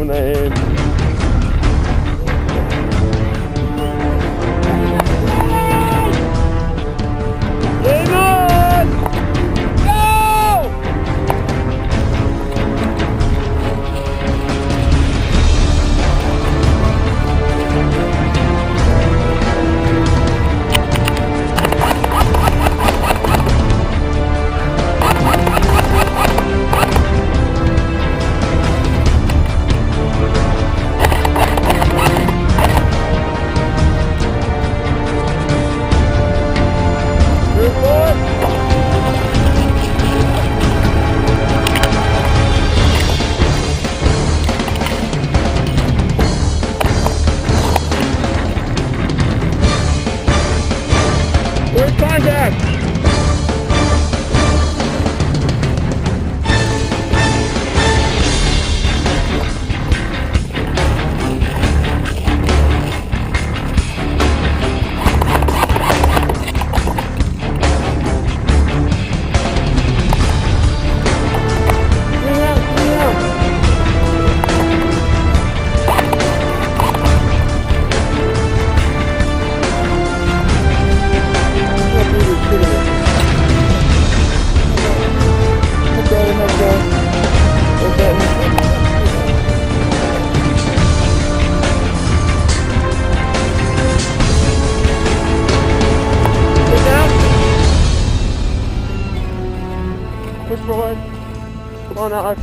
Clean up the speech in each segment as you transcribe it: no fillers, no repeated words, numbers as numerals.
when I aim. Game on! Go! Contact! Push forward. Come on, Alex.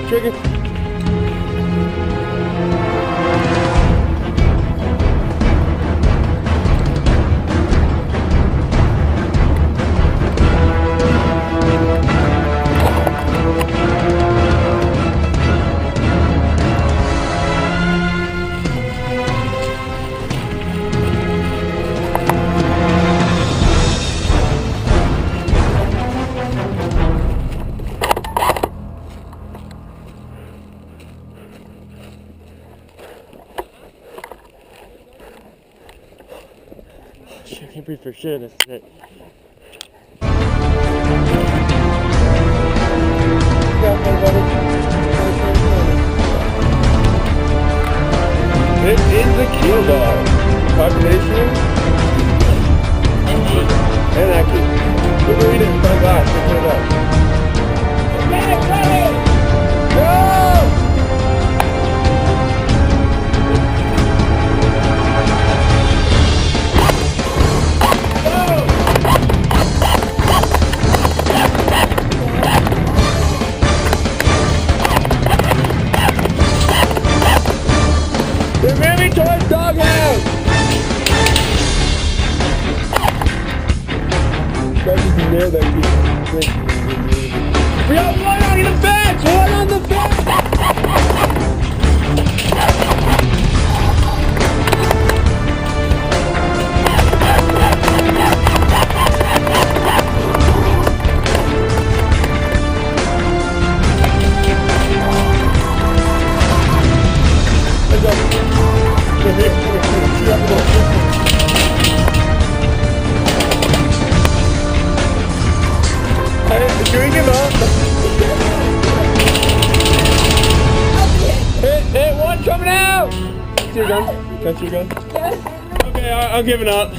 Trigger. I can't breathe for shit. That's it. It is the kill dog. Population and active. We'll read it in front of God. Pick it up. Okay, ready! Go! They're moving towards doghouse! That is near that key. We got one on the fence! One on the fence! Doing him up. Hit one coming out. That's your gun. That's your gun. Okay, I'm giving up.